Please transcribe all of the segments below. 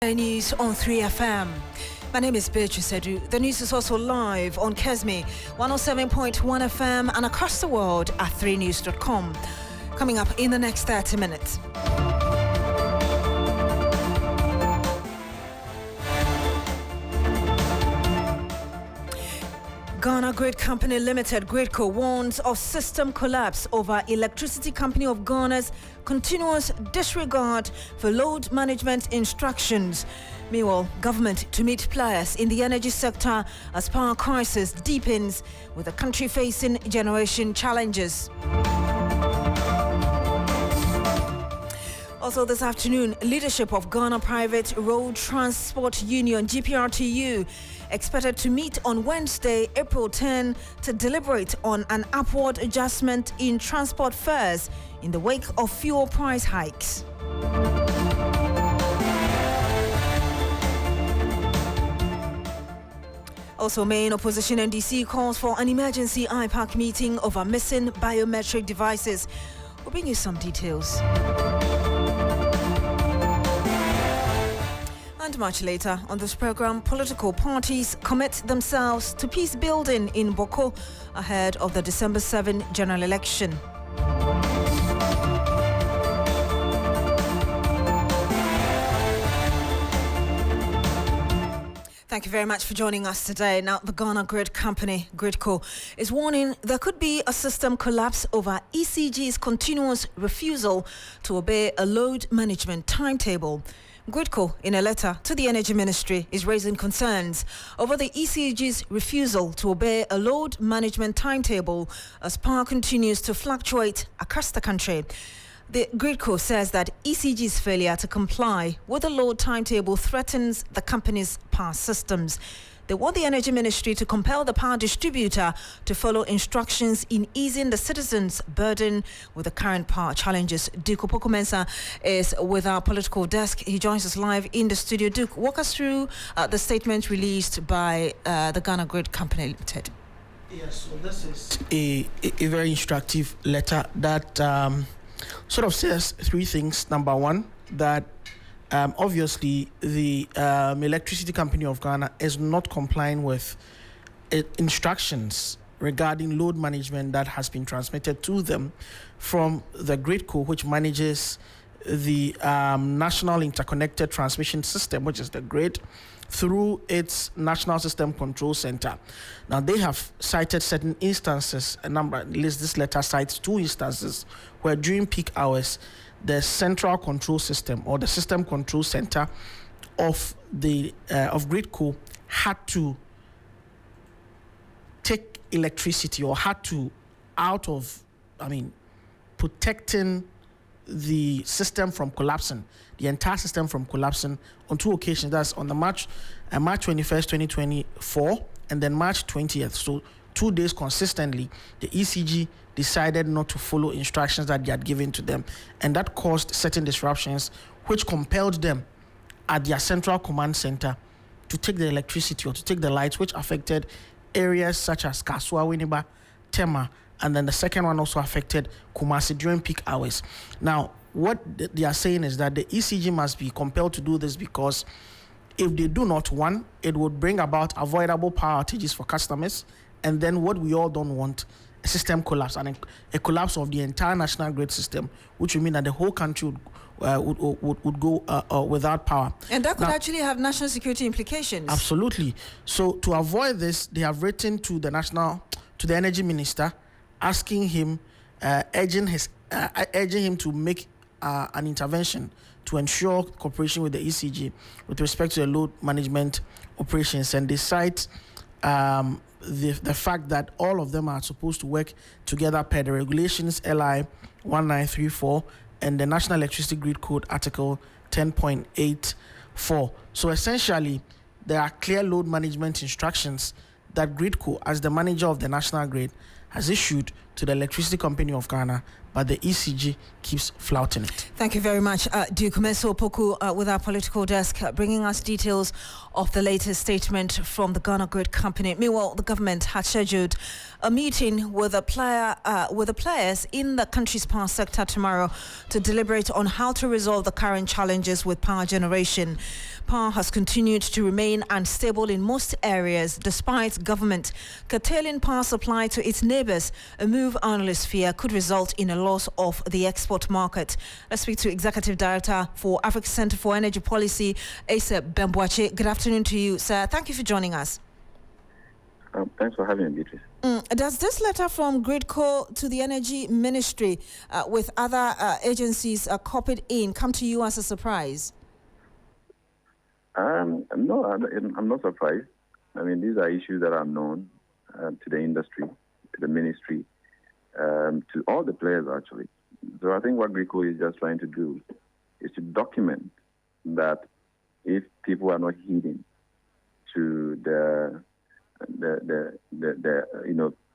News on 3FM. My name is Beatrice Adu. The news is also live on Kesme 107.1 FM and across the world at 3news.com. Coming up in the next 30 minutes. Ghana Grid Company Limited, GridCo, warns of system collapse over Electricity Company of Ghana's continuous disregard for load management instructions. Meanwhile, government to meet players in the energy sector as power crisis deepens with the country facing generation challenges. Also this afternoon, leadership of Ghana Private Road Transport Union, GPRTU, expected to meet on Wednesday, April 10, to deliberate on an upward adjustment in transport fares in the wake of fuel price hikes. Also, main opposition NDC calls for an emergency IPAC meeting over missing biometric devices. We'll bring you some details. And much later on this program, political parties commit themselves to peace building in Boko ahead of the December 7 general election. Thank you very much for joining us today. Now, the Ghana Grid Company, GridCo, is warning there could be a system collapse over ECG's continuous refusal to obey a load management timetable. GridCo, in a letter to the Energy Ministry, is raising concerns over the ECG's refusal to obey a load management timetable as power continues to fluctuate across the country. The GridCo says that ECG's failure to comply with the load timetable threatens the company's power systems. They want the Energy Ministry to compel the power distributor to follow instructions in easing the citizens' burden with the current power challenges. Duke Opoku-Mensah is with our political desk. He joins us live in the studio. Duke, walk us through the statement released by the Ghana Grid Company Limited. Yes, so this is a very instructive letter that sort of says three things. Number one, that obviously the Electricity Company of Ghana is not complying with instructions regarding load management that has been transmitted to them from the GridCo, which manages the National Interconnected Transmission System, which is the grid, through its National System Control Center. Now, they have cited certain instances, this letter cites two instances where during peak hours, the central control system or the system control center of the of GridCo had to take electricity or had to protecting the system from collapsing, the entire system from collapsing on two occasions. That's on the March 21st, 2024, and then March 20th. So 2 days consistently, the ECG decided not to follow instructions that they had given to them, and that caused certain disruptions, which compelled them at their central command center to take the electricity or to take the lights, which affected areas such as Kasua, Winneba, Tema, and then the second one also affected Kumasi during peak hours. Now, what they are saying is that the ECG must be compelled to do this because if they do not, one, it would bring about avoidable power outages for customers, and then what we all don't want, a system collapse, and a collapse of the entire national grid system, which would mean that the whole country would go without power. And that could actually have national security implications. Absolutely. So to avoid this, they have written to the Energy Minister, asking him, urging him to make an intervention to ensure cooperation with the ECG with respect to the load management operations. And they cite the fact that all of them are supposed to work together per the regulations LI 1934 and the National Electricity Grid Code Article 10.84. So essentially, there are clear load management instructions that GridCo, as the manager of the national grid, has issued to the Electricity Company of Ghana, but the ECG keeps flouting it. Thank you very much, Duke Opoku, with our political desk, bringing us details of the latest statement from the Ghana Grid Company. Meanwhile, the government had scheduled a meeting with the players in the country's power sector tomorrow to deliberate on how to resolve the current challenges with power generation. Power has continued to remain unstable in most areas despite government curtailing power supply to its neighbors, a move analysts fear could result in a loss of the export market. Let's speak to Executive Director for Africa Center for Energy Policy, Asa Bembuache. Good afternoon to you, sir. Thank you for joining us. Thanks for having me, Beatrice. Does this letter from Gridco to the Energy Ministry with other agencies copied in come to you as a surprise? No, I'm not surprised. I mean, these are issues that are known to the industry, to the ministry, to all the players, actually. So I think what Gridco is just trying to do is to document that if people are not heeding to the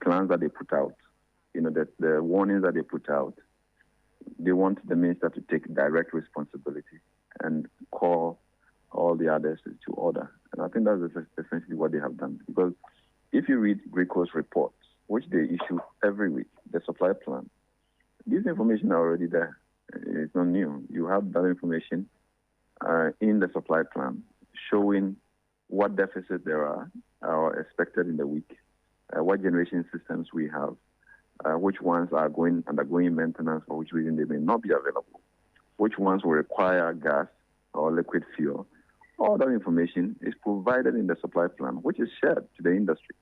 plans that they put out, the warnings that they put out, they want the minister to take direct responsibility and call all the others to order. And I think that's essentially what they have done. Because if you read Gridco's reports, which they issue every week, the supply plan, this information are already there. It's not new. You have that information in the supply plan showing what deficits there are expected in the week, what generation systems we have, which ones are undergoing maintenance, for which reason they may not be available, which ones will require gas or liquid fuel. All that information is provided in the supply plan, which is shared to the industry.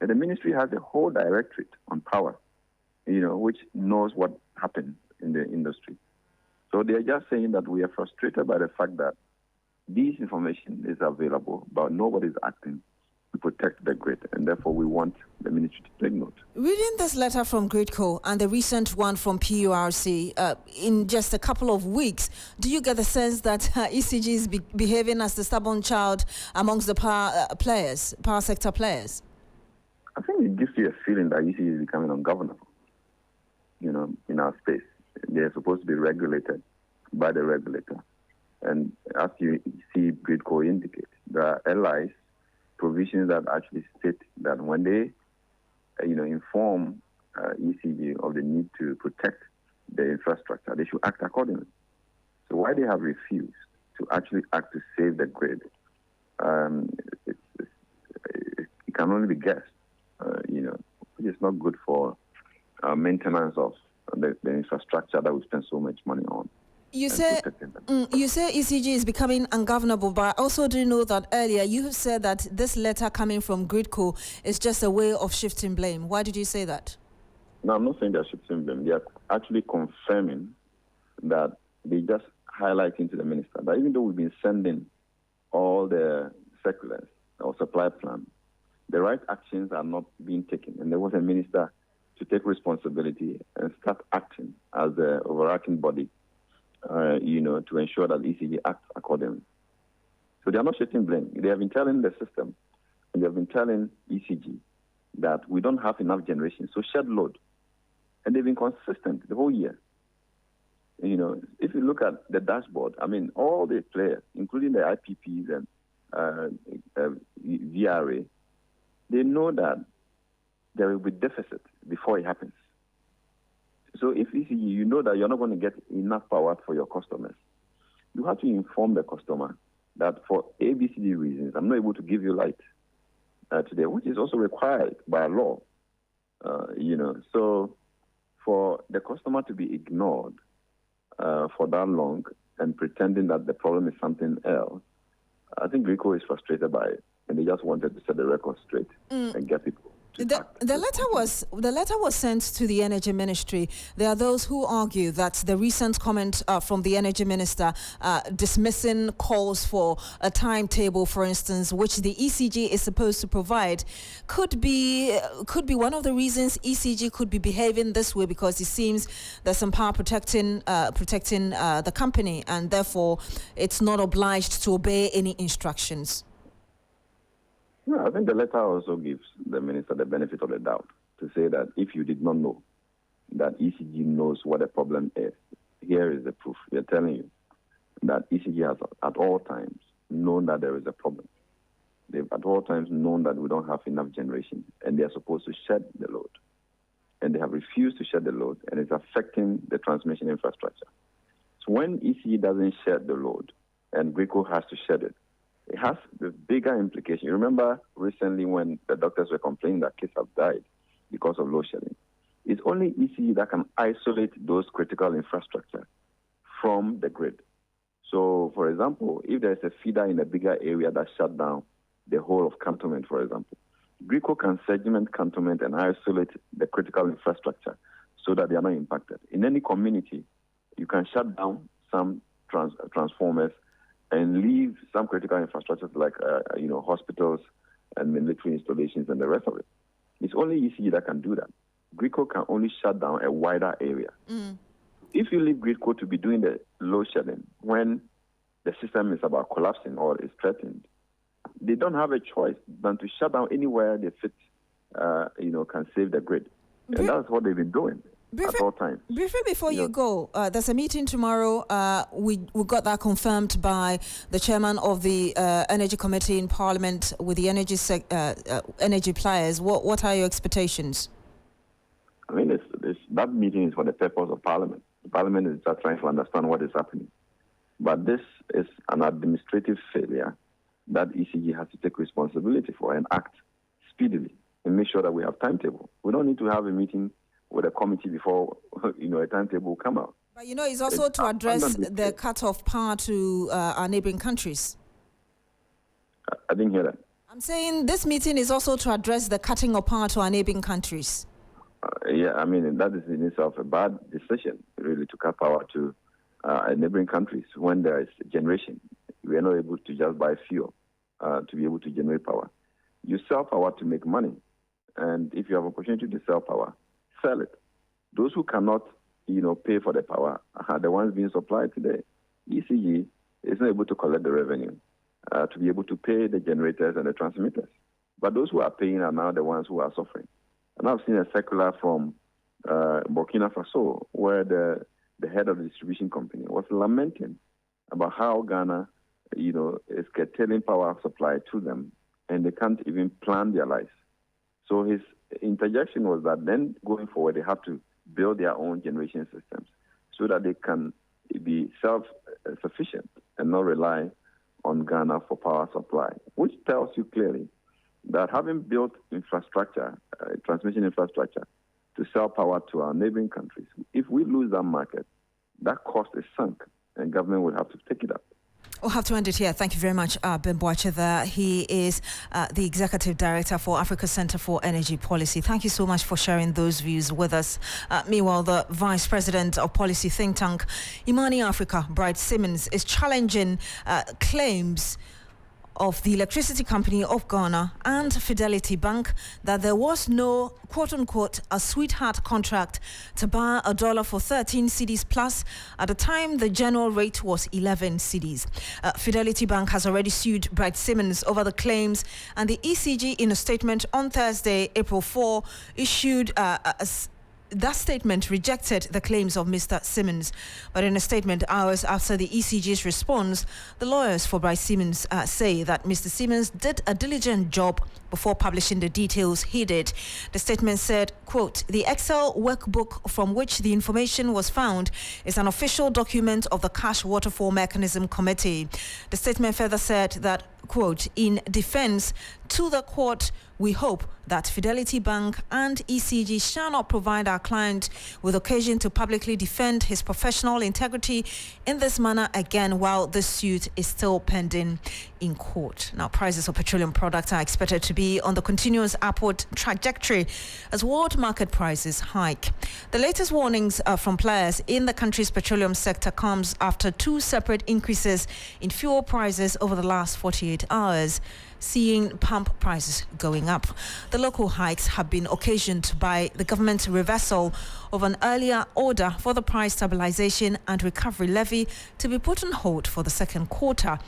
And the ministry has a whole directorate on power, which knows what happens in the industry. So they are just saying that we are frustrated by the fact that this information is available, but nobody is acting to protect the grid, and therefore we want the ministry to take note. Reading this letter from Gridco and the recent one from PURC in just a couple of weeks, do you get the sense that ECG is behaving as the stubborn child amongst the power sector players? I think it gives you a feeling that ECG is becoming ungovernable, in our space. They're supposed to be regulated by the regulator. And as you see Gridco indicate, there are allies provisions that actually state that when they, inform ECG of the need to protect the infrastructure, they should act accordingly. So why they have refused to actually act to save the grid, it can only be guessed, which is not good for maintenance of the infrastructure that we spend so much money on. You say ECG is becoming ungovernable, but I also do know that earlier you said that this letter coming from Gridco is just a way of shifting blame. Why did you say that? No, I'm not saying they're shifting blame. They are actually confirming that they just highlighting to the minister that even though we've been sending all the circulars or supply plan, the right actions are not being taken. And there was a minister to take responsibility and start acting as the overarching body, to ensure that ECG acts accordingly. So they are not shifting blame. They have been telling the system and they have been telling ECG that we don't have enough generation, so shed load. And they've been consistent the whole year. If you look at the dashboard, all the players, including the IPPs and VRA, they know that there will be deficit before it happens. So if ECG, you know that you're not going to get enough power for your customers, you have to inform the customer that for ABCD reasons, I'm not able to give you light today, which is also required by law. So for the customer to be ignored for that long and pretending that the problem is something else, I think Gridco is frustrated by it, and they just wanted to set the record straight and get people. The letter was sent to the Energy Ministry. There are those who argue that the recent comment from the Energy Minister dismissing calls for a timetable, for instance, which the ECG is supposed to provide, could be one of the reasons ECG could be behaving this way, because it seems there's some power protecting the company, and therefore it's not obliged to obey any instructions. No, I think the letter also gives the minister the benefit of the doubt to say that if you did not know that ECG knows what the problem is, here is the proof. We are telling you that ECG has at all times known that there is a problem. They've at all times known that we don't have enough generation, and they are supposed to shed the load. And they have refused to shed the load, and it's affecting the transmission infrastructure. So when ECG doesn't shed the load, and Gridco has to shed it, it has the bigger implication. You remember recently when the doctors were complaining that kids have died because of load shedding. It's only ECG that can isolate those critical infrastructure from the grid. So, for example, if there's a feeder in a bigger area that shut down the whole of cantonment, for example, GRICO can segment cantonment and isolate the critical infrastructure so that they are not impacted. In any community, you can shut down some transformers and leave some critical infrastructures like hospitals and military installations and the rest of it. It's only ECG that can do that. GRICO can only shut down a wider area. If you leave GRICO to be doing the load shedding when the system is about collapsing or is threatened, they don't have a choice than to shut down anywhere they fit, can save the grid. And that's what they've been doing at all times. Briefly before you go, there's a meeting tomorrow. We got that confirmed by the chairman of the Energy Committee in Parliament with the energy players. What are your expectations? I mean, that meeting is for the purpose of Parliament. The Parliament is just trying to understand what is happening. But this is an administrative failure that ECG has to take responsibility for and act speedily and make sure that we have timetable. We don't need to have a meeting with a committee before a timetable will come out. But it's also to address the cut of power to our neighboring countries. I didn't hear that. I'm saying this meeting is also to address the cutting of power to our neighboring countries. I mean, that is in itself a bad decision, really, to cut power to neighboring countries when there is generation. We are not able to just buy fuel to be able to generate power. You sell power to make money. And if you have opportunity to sell power, sell it. Those who cannot, pay for the power are the ones being supplied today. ECG is not able to collect the revenue to be able to pay the generators and the transmitters. But those who are paying are now the ones who are suffering. And I've seen a circular from Burkina Faso where the head of the distribution company was lamenting about how Ghana, is curtailing power supply to them, and they can't even plan their lives. So his interjection was that then going forward, they have to build their own generation systems so that they can be self-sufficient and not rely on Ghana for power supply, which tells you clearly that having built infrastructure, transmission infrastructure, to sell power to our neighboring countries, if we lose that market, that cost is sunk, and government will have to take it up. We'll have to end it here. Thank you very much, Ben Boache there. He is the Executive Director for Africa Center for Energy Policy. Thank you so much for sharing those views with us. Meanwhile, the Vice President of Policy think tank, Imani Africa, Bright Simmons, is challenging claims of the Electricity Company of Ghana and Fidelity Bank that there was no, quote-unquote, a sweetheart contract to buy $1 for 13 cedis plus. At the time, the general rate was 11 cedis. Fidelity Bank has already sued Bright Simmons over the claims, and the ECG, in a statement on Thursday, April 4, issued that statement rejected the claims of Mr. Simmons. But in a statement hours after the ECG's response, the lawyers for Bright Simmons say that Mr. Simmons did a diligent job before publishing the details he did. The statement said, quote, "The Excel workbook from which the information was found is an official document of the Cash Waterfall Mechanism Committee." The statement further said that, quote, "In defense to the court, we hope that Fidelity Bank and ECG shall not provide our client with occasion to publicly defend his professional integrity in this manner again while this suit is still pending in court." Now, prices of petroleum products are expected to be on the continuous upward trajectory as world market prices hike. The latest warnings from players in the country's petroleum sector comes after two separate increases in fuel prices over the last 48 hours, seeing pump prices going up. The local hikes have been occasioned by the government's reversal of an earlier order for the price stabilization and recovery levy to be put on hold for the second quarter.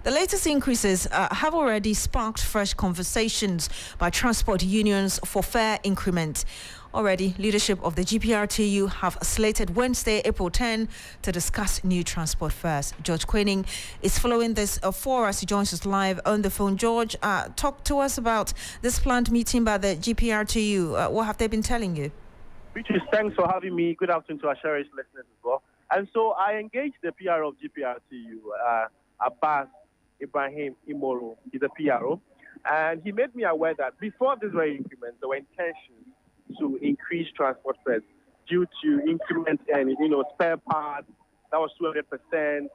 The latest increases have already sparked fresh conversations by transport unions for fare increment. Already, leadership of the GPRTU have slated Wednesday, April 10, to discuss new transport fares. George Quaining is following this for us. He joins us live on the phone. George, talk to us about this planned meeting by the GPRTU. What have they been telling you? Beatrice, thanks for having me. Good afternoon to our cherished listeners as well. And so I engaged the PR of GPRTU, Abbas, Ibrahim Imoro. He's a PRO. And he made me aware that before this very increment, there were intentions to increase transport fares due to increment and, spare parts. That was 200%,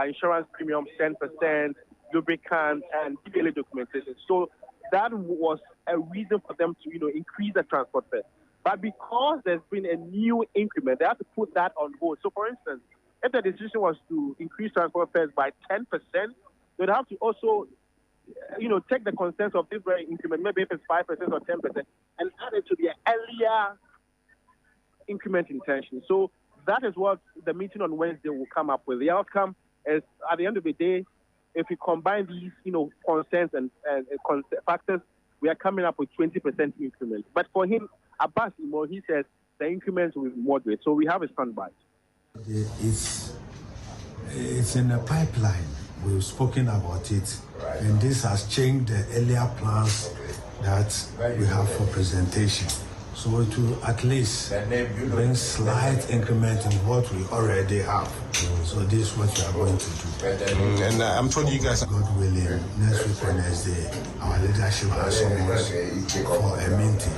insurance premium 10%, lubricant, and DBLA documentation. So that was a reason for them to, increase the transport fare. But because there's been a new increment, they have to put that on hold. So, for instance, if the decision was to increase transport fares by 10%, they'd have to also, take the consensus of this very increment, maybe if it's 5% or 10%, and add it to the earlier increment intention. So that is what the meeting on Wednesday will come up with. The outcome is, at the end of the day, if we combine these, concerns and factors, we are coming up with 20% increment. But for him, Abbas Imo, he says the increments will be moderate. So we have a standby. It's in a pipeline. We've spoken about it, and this has changed the earlier plans that we have for presentation. So it will at least bring slight increment in what we already have. So this is what we are going to do. And I'm told you guys, God willing, next week Wednesday, our leadership has summoned for a meeting.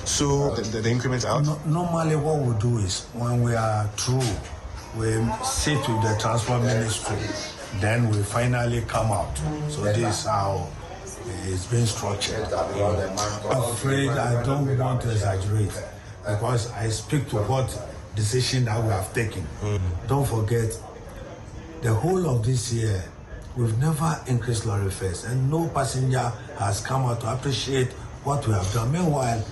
So the increments out? Normally what we do is when we are through, we sit with the transport ministry, then we finally come out. So this is how it's been structured. I'm afraid I don't want to exaggerate because I speak to what decision that we have taken. Don't forget, the whole of this year, we've never increased lorry fares and no passenger has come out to appreciate what we have done. Meanwhile,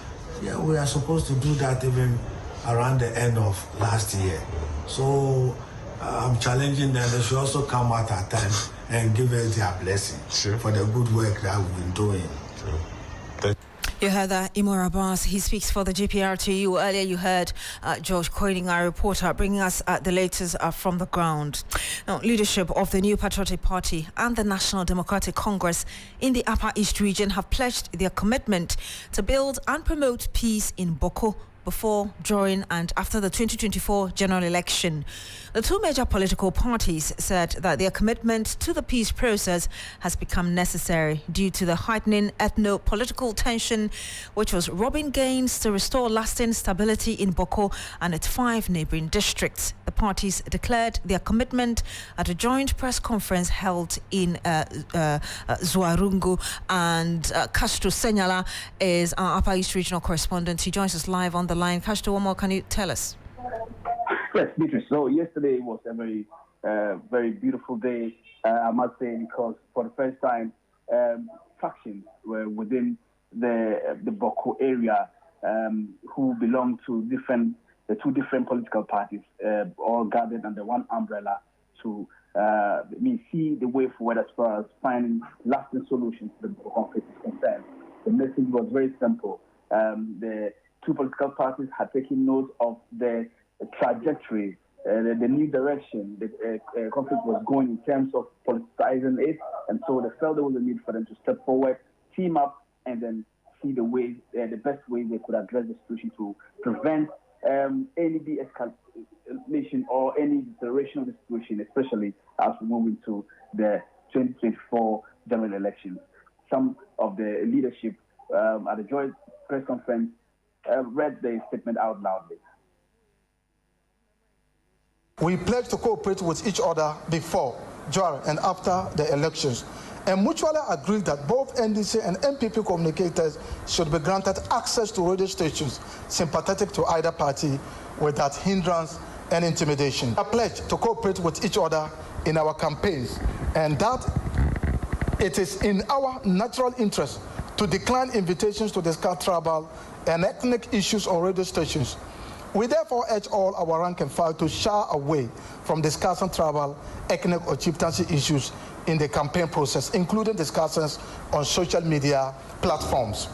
we are supposed to do that even around the end of last year. So I'm challenging them. They should also come out at times and give us their blessing for the good work that we've been doing. You heard that, Imor Abbas. He speaks for the GPRTU. Earlier you heard George Koining, our reporter, bringing us the latest from the ground. Now, leadership of the New Patriotic Party and the National Democratic Congress in the Upper East region have pledged their commitment to build and promote peace in Boko before, during and after the 2024 general election. The two major political parties said that their commitment to the peace process has become necessary due to the heightening ethno-political tension, which was robbing gains to restore lasting stability in Boko and its 5 neighboring districts. The parties declared their commitment at a joint press conference held in Zuarungu, and Castro Senyala is our Upper East regional correspondent. He joins us live on the line. Castro, what more can you tell us? Yes, Beatrice. So yesterday was a very beautiful day, I must say, because for the first time, factions were within the Boko area who belong to the two different political parties, all gathered under one umbrella to see the way forward as far as finding lasting solutions to the Boko conflict is concerned. The message was very simple. The two political parties had taken note of the trajectory, the new direction the conflict was going in terms of politicizing it, and so they felt there was a need for them to step forward, team up, and then see the way, the best way they could address the situation to prevent any de-escalation or any deterioration of the situation, especially as we move into the 2024 general elections. Some of the leadership at the joint press conference read the statement out loudly. We pledge to cooperate with each other before, during, and after the elections, and mutually agree that both NDC and MPP communicators should be granted access to radio stations sympathetic to either party without hindrance and intimidation. I pledge to cooperate with each other in our campaigns, and that it is in our natural interest to decline invitations to discuss tribal and ethnic issues on radio stations. We therefore urge all our rank and file to shy away from discussing tribal, ethnic, or chieftaincy issues in the campaign process, including discussions on social media platforms.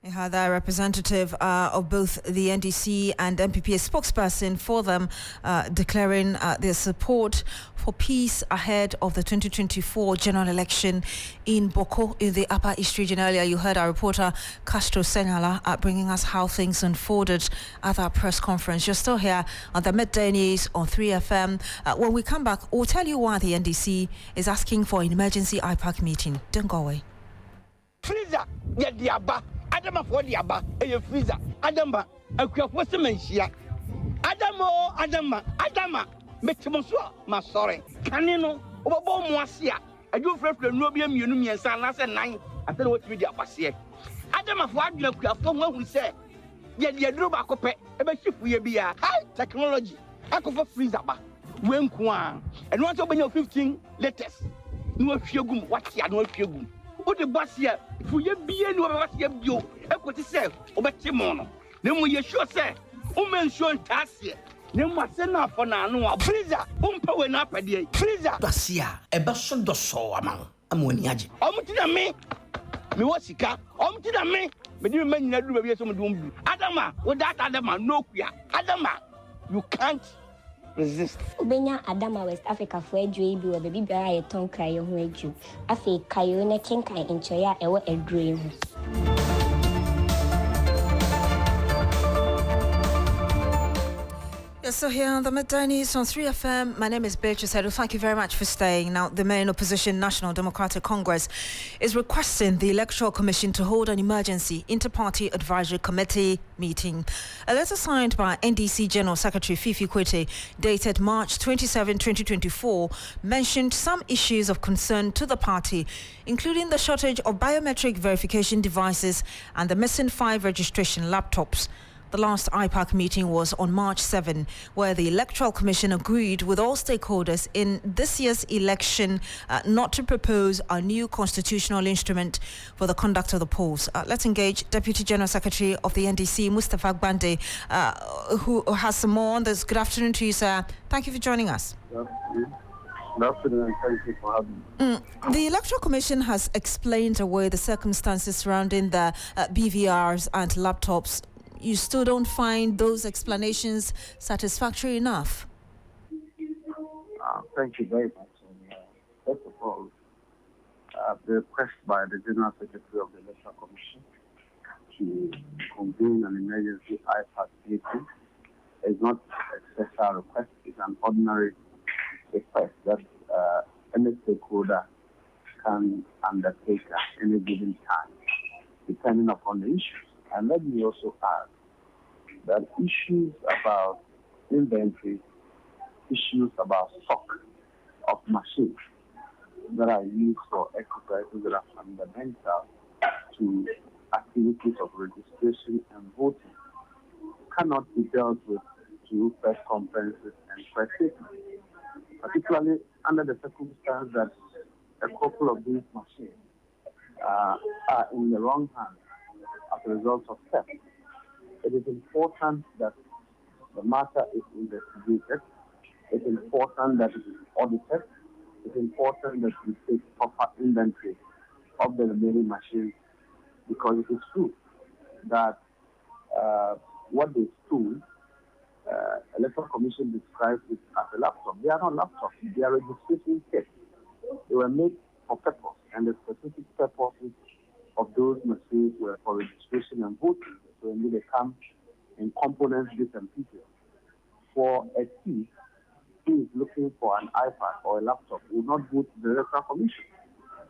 We had a representative of both the NDC and MPP, a spokesperson for them, declaring their support for peace ahead of the 2024 general election in Boko in the Upper East region. Earlier, you heard our reporter Castro Senala bringing us how things unfolded at that press conference. You're still here on the Midday News on 3FM. When we come back, we'll tell you why the NDC is asking for an emergency IPAC meeting. Don't go away. Freezer, get the abba. Adama for the abba, a freezer. Adama, a craftsmanship. Adama, Metamosua, my sorry. Canino, over Moasia. I do for Nobium Unum and San last night. I don't know what we did was here. Adama for the craft, someone who said, yet the Adroba Cope, a ship will be a high technology. I could for freezer, when Kwan, and once open your 15 letters. No fugum, what's ya, no fugum. What the bus here, for your being over what you have put yourself over Timono. Then we sure say, woman shown task here. Then what's enough for now? Freezer, power up a day. Freezer, Basia, a person does so among Ammoniaji. Omtina me, Miwasika, Omtina me, but you may not do some doom. Adama, without Adama, no queer. Adama, you can't resist. Ubenya Adama West Africa for a dream, or baby bear a tongue cry on you. I say, Kayona Kinka in Choya, a dream. Yes, so here on the Midday News on 3FM, my name is Beatrice Adu. Thank you very much for staying. Now, the main opposition, National Democratic Congress, is requesting the Electoral Commission to hold an emergency inter-party advisory committee meeting. A letter signed by NDC General Secretary Fifi Kwete, dated March 27, 2024, mentioned some issues of concern to the party, including the shortage of biometric verification devices and the missing 5 registration laptops. The last IPAC meeting was on March 7, where the Electoral Commission agreed with all stakeholders in this year's election not to propose a new constitutional instrument for the conduct of the polls. Let's engage Deputy General Secretary of the NDC, Mustapha Gbande, who has some more on this. Good afternoon to you, sir. Thank you for joining us. Good afternoon. Thank you for having me. The Electoral Commission has explained away the circumstances surrounding the BVRs and laptops. You still don't find those explanations satisfactory enough? Thank you very much. First of all, the request by the General Secretary of the Electoral Commission to convene an emergency IPAC meeting is not a special request. It's an ordinary request that any stakeholder can undertake at any given time, depending upon the issues. And let me also add that issues about inventory, issues about stock of machines that are used for exercises that are fundamental to activities of registration and voting cannot be dealt with through press conferences and press statements, particularly under the circumstance that a couple of these machines are in the wrong hands as a result of theft. It is important that the matter is investigated. It's important that it is audited. It's important that we take proper inventory of the remaining machines, because it is true that what they stole, Electoral Commission describes it as a laptop. They are not laptops. They are registration kits. They were made for purpose, and the specific purposes of those machines were for registration and voting. So indeed they come in components, bits and pieces. For a thief who is looking for an iPad or a laptop, will not go to the Electoral Commission.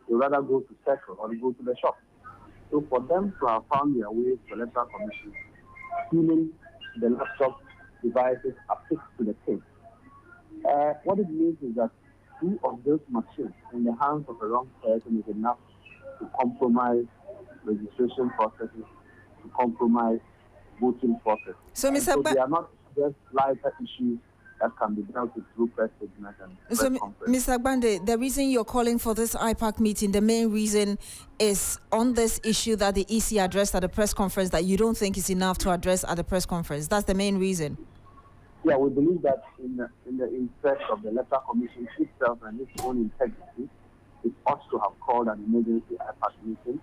They would rather go to Circle or go to the shop. So for them to have found their way to the Electoral Commission, stealing the laptop devices affixed to the case, what it means is that 2 of those machines in the hands of a wrong person is enough to compromise registration processes, to compromise voting processes. So, so they are not just lighter issues that can be dealt with through press statements and press conferences. Mr. Gbande, the reason you're calling for this IPAC meeting, the main reason is on this issue that the EC addressed at the press conference that you don't think is enough to address at the press conference. That's the main reason. Yeah, we believe that in the interest of the Electoral Commission itself and its own integrity, it ought to have called an emergency IPAC meeting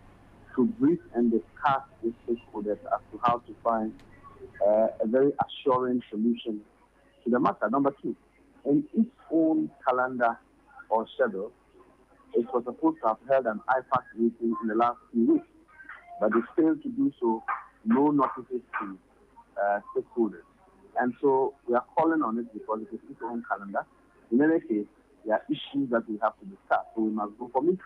to brief and discuss with stakeholders as to how to find a very assuring solution to the matter. Number two, in its own calendar or schedule, it was supposed to have held an IPAC meeting in the last few weeks, but they failed to do so, no notices to stakeholders. And so we are calling on it because it is its own calendar. In any case, there are issues that we have to discuss, so we must go for meetings.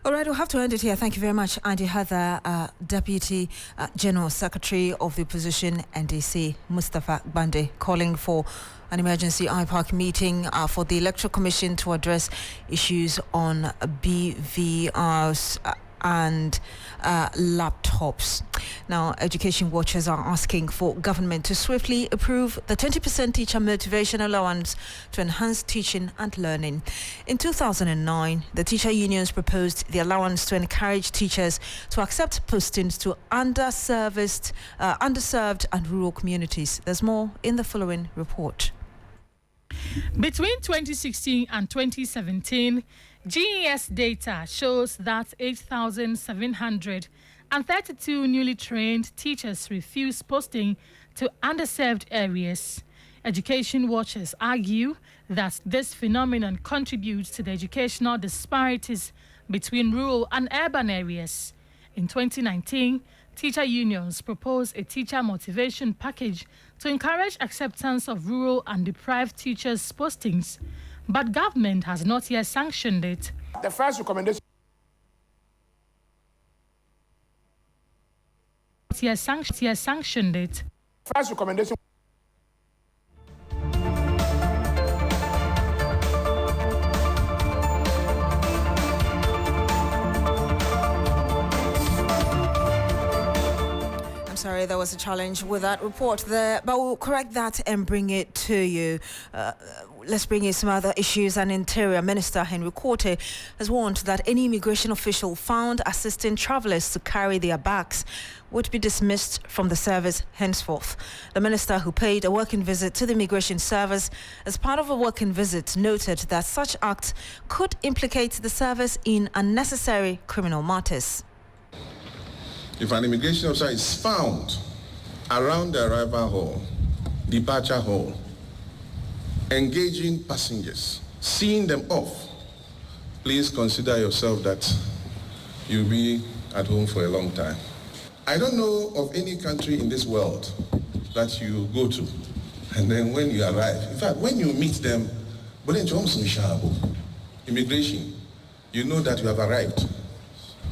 All right, we'll have to end it here. Thank you very much, Andy Heather, Deputy General Secretary of the Opposition NDC, Mustafa Bande, calling for an emergency IPAC meeting for the Electoral Commission to address issues on BVRs and laptops. Now, education watchers are asking for government to swiftly approve the 20% teacher motivation allowance to enhance teaching and learning. In 2009, the teacher unions proposed the allowance to encourage teachers to accept postings to underserved and rural communities. There's more in the following report. Between 2016 and 2017, GES data shows that 8,732 newly trained teachers refuse posting to underserved areas. Education watchers argue that this phenomenon contributes to the educational disparities between rural and urban areas. In 2019, teacher unions proposed a teacher motivation package to encourage acceptance of rural and deprived teachers' postings, but government has not yet sanctioned it. The first recommendation sanctioned it. First recommendation. Sorry, there was a challenge with that report there, but we'll correct that and bring it to you. Let's bring in some other issues. An Interior Minister, Henry Quartey, has warned that any immigration official found assisting travellers to carry their bags would be dismissed from the service henceforth. The minister, who paid a working visit to the Immigration Service as part of a working visit, noted that such act could implicate the service in unnecessary criminal matters. If an immigration officer is found around the arrival hall, departure hall, engaging passengers, seeing them off, please consider yourself that you'll be at home for a long time. I don't know of any country in this world that you go to, and then when you arrive, in fact, when you meet them, immigration, you know that you have arrived.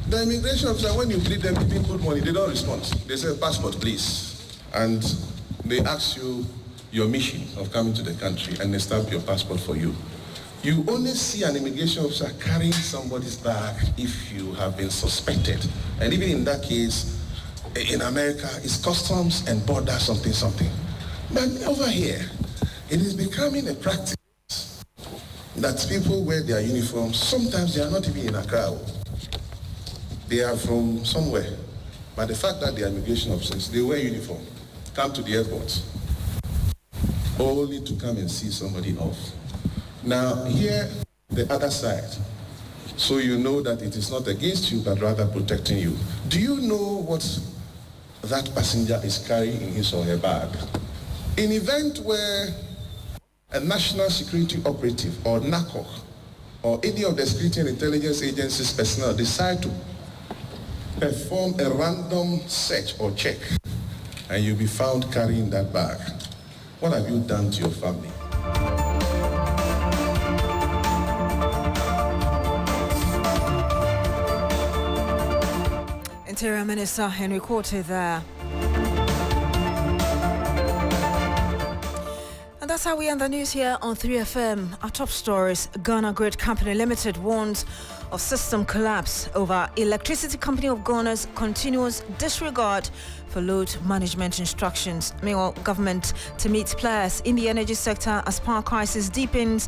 The immigration officer, when you greet them, giving good money, they don't respond. They say, passport, please. And they ask you your mission of coming to the country, and they stamp your passport for you. You only see an immigration officer carrying somebody's bag if you have been suspected. And even in that case, in America, it's customs and border something. But over here, it is becoming a practice that people wear their uniforms. Sometimes they are not even in a crowd. They are from somewhere, but the fact that they are immigration officers, they wear uniform, come to the airport, only to come and see somebody off. Now, here, the other side, so you know that it is not against you, but rather protecting you. Do you know what that passenger is carrying in his or her bag? In event where a national security operative or NACOC or any of the security and intelligence agencies personnel decide to perform a random search or check, and you'll be found carrying that bag, what have you done to your family? Interior Minister Henry Quartey there. And that's how we end the news here on 3FM. Our top stories: Ghana Grid Company Limited warns of system collapse over Electricity Company of Ghana's continuous disregard for load management instructions. Meanwhile, government to meet players in the energy sector as power crisis deepens,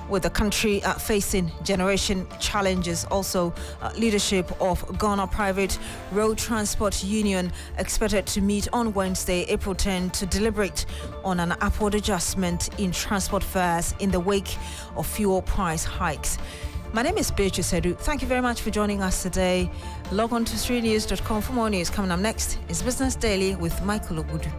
with the country facing generation challenges. Also, leadership of Ghana Private Road Transport Union expected to meet on Wednesday, April 10, to deliberate on an upward adjustment in transport fares in the wake of fuel price hikes. My name is Beatrice Adu. Thank you very much for joining us today. Log on to 3news.com for more news. Coming up next is Business Daily with Michael Obudu.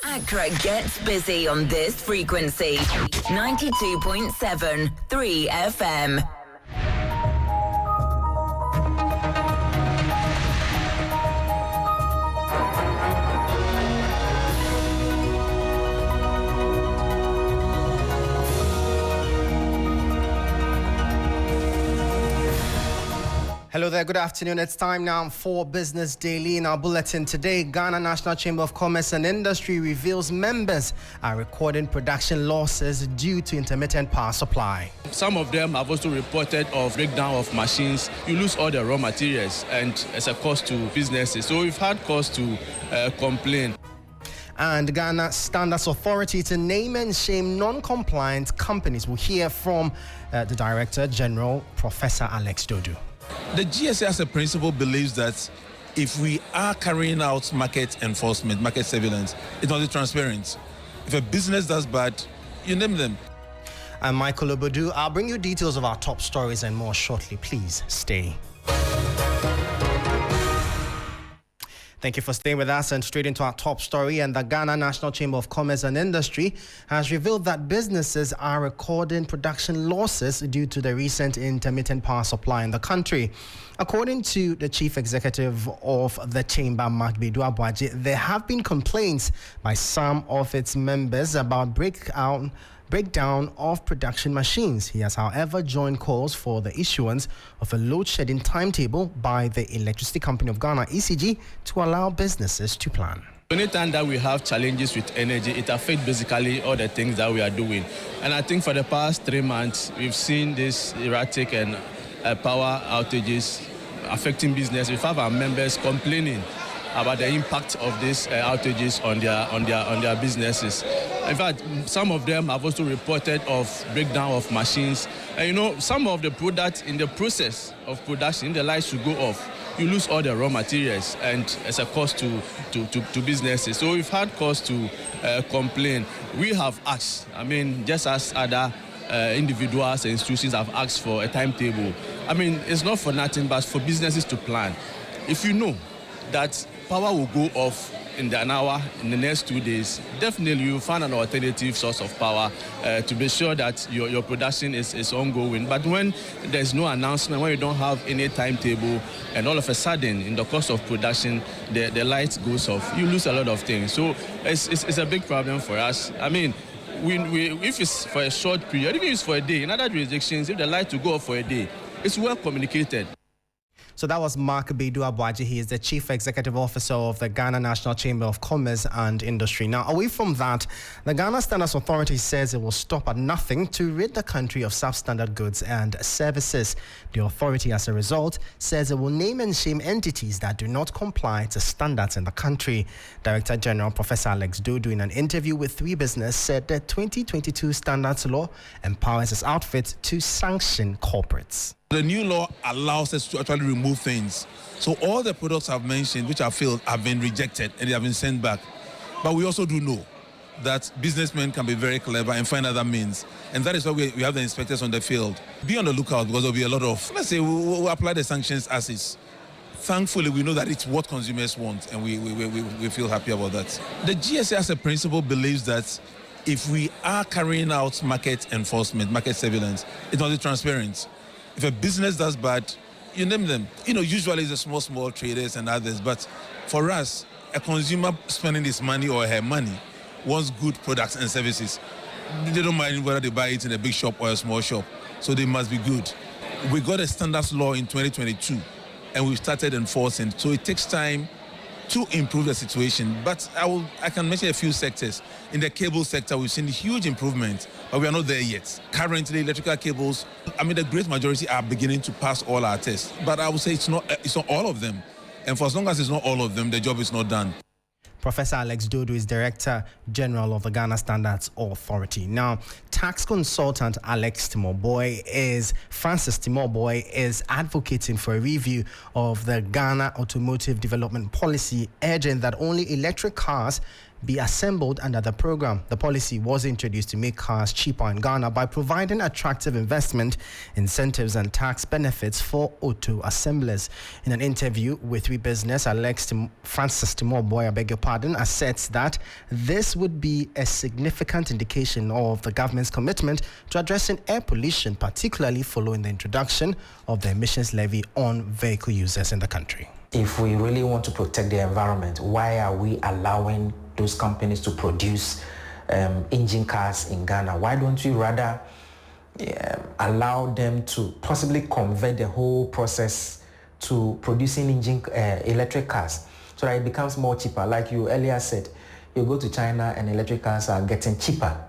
Accra gets busy on this frequency. 92.7 3 FM. Hello there, good afternoon. It's time now for Business Daily. In our bulletin today, Ghana National Chamber of Commerce and Industry reveals members are recording production losses due to intermittent power supply. Some of them have also reported of breakdown of machines. You lose all the raw materials and it's a cost to businesses. So we've had cause to complain. And Ghana Standards Authority to name and shame non-compliant companies. We'll hear from the Director General, Professor Alex Dodu. The GSA as a principle believes that if we are carrying out market enforcement, market surveillance, it must be transparent. If a business does bad, you name them. I'm Michael Obudu. I'll bring you details of our top stories and more shortly. Please stay. Thank you for staying with us, and straight into our top story. And the Ghana National Chamber of Commerce and Industry has revealed that businesses are recording production losses due to the recent intermittent power supply in the country. According to the Chief Executive of the Chamber, Beatrice Adu, there have been complaints by some of its members about breakdown of production machines. He has, however, joined calls for the issuance of a load shedding timetable by the Electricity Company of Ghana, ECG, to allow businesses to plan. Anytime that we have challenges with energy, it affects basically all the things that we are doing. And I think for the past 3 months, we've seen this erratic and power outages affecting business. We've had our members complaining about the impact of these outages on their businesses. In fact, some of them have also reported of breakdown of machines. And some of the products in the process of production, the lights will go off. You lose all the raw materials, and it's a cost to businesses. So we've had cause to complain. We have asked, just as other individuals and institutions have asked for a timetable. It's not for nothing, but for businesses to plan. If you know that power will go off in an hour in the next 2 days, definitely you find an alternative source of power to be sure that your production is ongoing. But when there's no announcement, when you don't have any timetable, and all of a sudden in the course of production the light goes off, you lose a lot of things. So it's a big problem for us. If it's for a short period, even if it's for a day, in other jurisdictions, if the light will go off for a day, it's well communicated. So that was Beatrice Adu. He is the Chief Executive Officer of the Ghana National Chamber of Commerce and Industry. Now, away from that, the Ghana Standards Authority says it will stop at nothing to rid the country of substandard goods and services. The authority, as a result, says it will name and shame entities that do not comply to standards in the country. Director General Professor Alex Dodu, in an interview with 3 Business, said the 2022 Standards Law empowers its outfit to sanction corporates. The new law allows us to actually remove things. So all the products I've mentioned, which are failed, have been rejected and they have been sent back. But we also do know that businessmen can be very clever and find other means. And that is why we have the inspectors on the field. Be on the lookout, because there will be a lot of, let's say, we'll apply the sanctions as is. Thankfully, we know that it's what consumers want, and we feel happy about that. The GSA as a principle believes that if we are carrying out market enforcement, market surveillance, it must be transparent. If a business does bad, you name them. Usually it's the small traders and others, but for us, a consumer spending his money or her money wants good products and services. They don't mind whether they buy it in a big shop or a small shop, so they must be good. We got a standards law in 2022, and we started enforcing. So it takes time to improve the situation. But I can mention a few sectors. In the cable sector, we've seen huge improvement, but we are not there yet. Currently, electrical cables, the great majority are beginning to pass all our tests. But I would say it's not all of them. And for as long as it's not all of them, the job is not done. Professor Alex Dodo is Director General of the Ghana Standards Authority. Now, tax consultant Francis Timoboy is advocating for a review of the Ghana Automotive Development Policy, urging that only electric cars be assembled under the program. The policy was introduced to make cars cheaper in Ghana by providing attractive investment incentives and tax benefits for auto assemblers. In an interview with We Business, Francis Timoboy, asserts that this would be a significant indication of the government's commitment to addressing air pollution, particularly following the introduction of the emissions levy on vehicle users in the country. If we really want to protect the environment, why are we allowing those companies to produce engine cars in Ghana? Why don't we rather allow them to possibly convert the whole process to producing electric cars so that it becomes more cheaper? Like you earlier said, you go to China and electric cars are getting cheaper.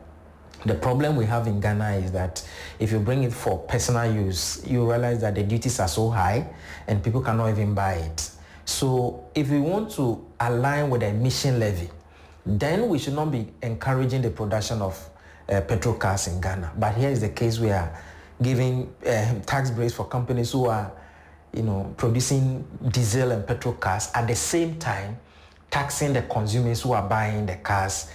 The problem we have in Ghana is that if you bring it for personal use, you realize that the duties are so high and people cannot even buy it. So if we want to align with the emission levy, then we should not be encouraging the production of petrol cars in Ghana. But here is the case: we are giving tax breaks for companies who are, producing diesel and petrol cars, at the same time taxing the consumers who are buying the cars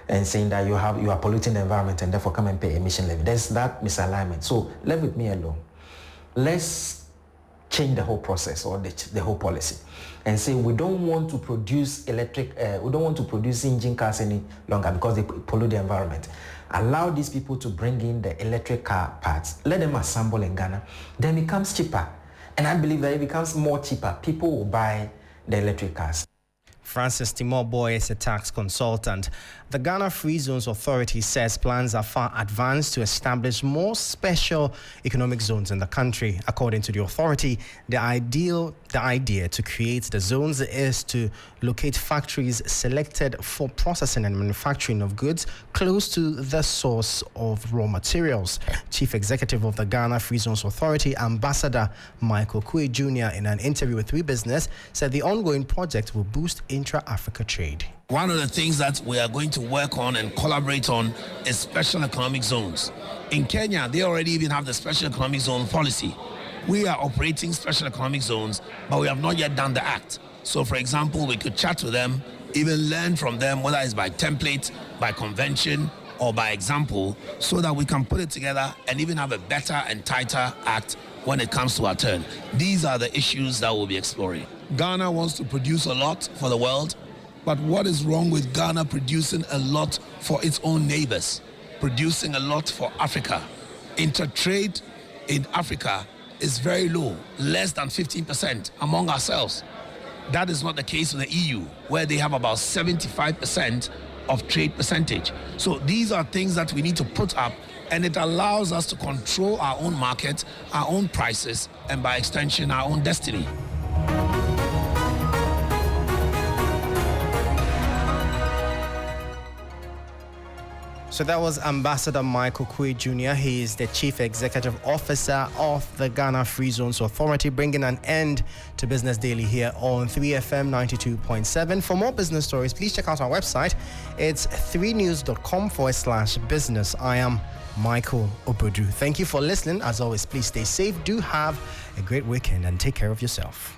and saying that you are polluting the environment and therefore come and pay emission levy. There's that misalignment. So leave with me alone. Let's change the whole process or the whole policy and say we don't want to produce engine cars any longer because they pollute the environment. Allow these people to bring in the electric car parts. Let them assemble in Ghana. Then it becomes cheaper. And I believe that it becomes more cheaper. People will buy the electric cars. Francis Timoboy is a tax consultant. The Ghana Free Zones Authority says plans are far advanced to establish more special economic zones in the country. According to the authority, the idea to create the zones is to locate factories selected for processing and manufacturing of goods close to the source of raw materials. Chief Executive of the Ghana Free Zones Authority, Ambassador Michael Kwe Jr., in an interview with We Business, said the ongoing project will boost intra-Africa trade. One of the things that we are going to work on and collaborate on is special economic zones. In Kenya, they already even have the special economic zone policy. We are operating special economic zones, but we have not yet done the act. So, for example, we could chat to them, even learn from them, whether it's by template, by convention, or by example, so that we can put it together and even have a better and tighter act when it comes to our turn. These are the issues that we'll be exploring. Ghana wants to produce a lot for the world, but what is wrong with Ghana producing a lot for its own neighbors, producing a lot for Africa? Intertrade in Africa is very low, less than 15% among ourselves. That is not the case with the EU, where they have about 75% of trade percentage. So these are things that we need to put up, and it allows us to control our own market, our own prices, and by extension, our own destiny. So that was Ambassador Michael Kwe Jr. He is the Chief Executive Officer of the Ghana Free Zones Authority, bringing an end to Business Daily here on 3FM 92.7. For more business stories, please check out our website. It's 3news.com/business. I am Michael Obodu. Thank you for listening. As always, please stay safe. Do have a great weekend and take care of yourself.